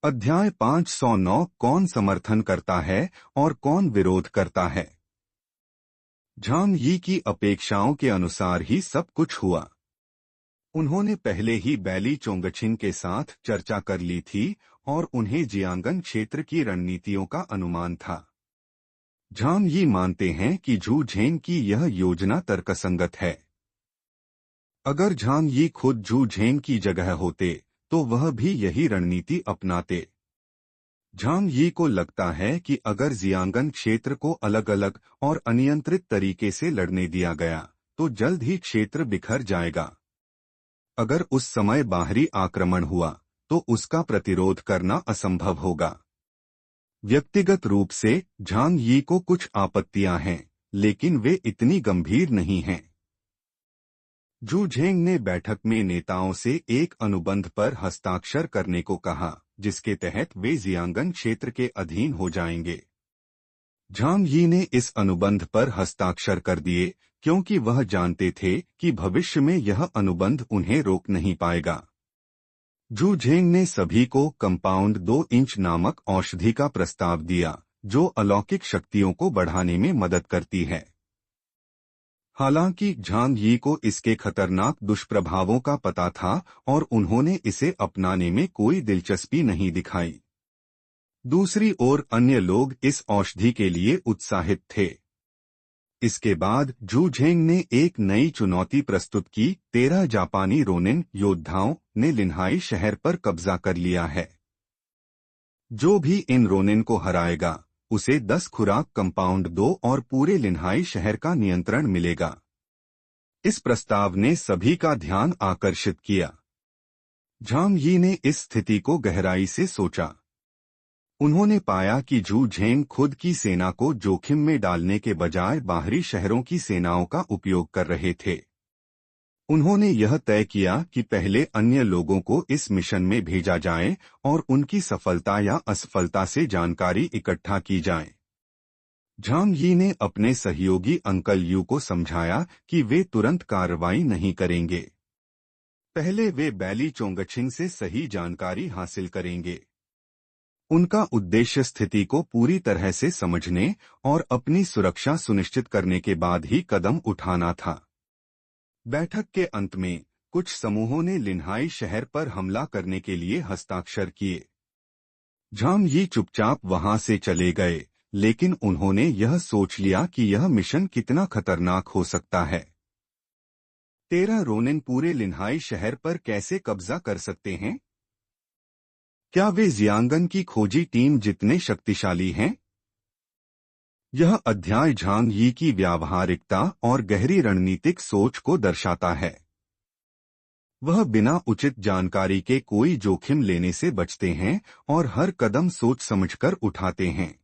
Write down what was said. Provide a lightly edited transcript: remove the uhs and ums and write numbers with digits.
अध्याय 509 कौन समर्थन करता है और कौन विरोध करता है। झांग यी की अपेक्षाओं के अनुसार ही सब कुछ हुआ। उन्होंने पहले ही बैली चोंगछिंग के साथ चर्चा कर ली थी और उन्हें जियांगन क्षेत्र की रणनीतियों का अनुमान था। झांग यी मानते हैं कि झू झेंग की यह योजना तर्कसंगत है। अगर झांग यी खुद झू झेंग की जगह होते तो वह भी यही रणनीति अपनाते। झांग यी को लगता है कि अगर जियांगन क्षेत्र को अलग अलग और अनियंत्रित तरीके से लड़ने दिया गया तो जल्द ही क्षेत्र बिखर जाएगा। अगर उस समय बाहरी आक्रमण हुआ तो उसका प्रतिरोध करना असंभव होगा। व्यक्तिगत रूप से झांग यी को कुछ आपत्तियां हैं, लेकिन वे इतनी गंभीर नहीं हैं। झू झेंग ने बैठक में नेताओं से एक अनुबंध पर हस्ताक्षर करने को कहा, जिसके तहत वे जियांगन क्षेत्र के अधीन हो जाएंगे। झांग यी ने इस अनुबंध पर हस्ताक्षर कर दिए क्योंकि वह जानते थे कि भविष्य में यह अनुबंध उन्हें रोक नहीं पाएगा। झू झेंग ने सभी को कंपाउंड 2 इंच नामक औषधि का प्रस्ताव दिया, जो अलौकिक शक्तियों को बढ़ाने में मदद करती है। हालांकि झांग यी को इसके खतरनाक दुष्प्रभावों का पता था और उन्होंने इसे अपनाने में कोई दिलचस्पी नहीं दिखाई। दूसरी ओर अन्य लोग इस औषधि के लिए उत्साहित थे। इसके बाद झू झेंग ने एक नई चुनौती प्रस्तुत की। 13 जापानी रोनिन योद्धाओं ने लिन्हाई शहर पर कब्जा कर लिया है। जो भी इन रोनिन को हराएगा उसे 10 खुराक कंपाउंड 2 और पूरे लिन्हाई शहर का नियंत्रण मिलेगा। इस प्रस्ताव ने सभी का ध्यान आकर्षित किया। झांग यी ने इस स्थिति को गहराई से सोचा। उन्होंने पाया कि झू झेंग खुद की सेना को जोखिम में डालने के बजाय बाहरी शहरों की सेनाओं का उपयोग कर रहे थे। उन्होंने यह तय किया कि पहले अन्य लोगों को इस मिशन में भेजा जाए और उनकी सफलता या असफलता से जानकारी इकट्ठा की जाए। झांग यी ने अपने सहयोगी अंकल यू को समझाया कि वे तुरंत कार्रवाई नहीं करेंगे। पहले वे बैली चोंगछिंग से सही जानकारी हासिल करेंगे। उनका उद्देश्य स्थिति को पूरी तरह से समझने और अपनी सुरक्षा सुनिश्चित करने के बाद ही कदम उठाना था। बैठक के अंत में कुछ समूहों ने लिन्हाई शहर पर हमला करने के लिए हस्ताक्षर किए। झांग यी चुपचाप वहां से चले गए, लेकिन उन्होंने यह सोच लिया कि यह मिशन कितना खतरनाक हो सकता है। 13 रोनिन पूरे लिन्हाई शहर पर कैसे कब्जा कर सकते हैं? क्या वे जियांगन की खोजी टीम जितने शक्तिशाली हैं? यह अध्याय झांग यी की व्यावहारिकता और गहरी रणनीतिक सोच को दर्शाता है। वह बिना उचित जानकारी के कोई जोखिम लेने से बचते हैं और हर कदम सोच समझकर उठाते हैं।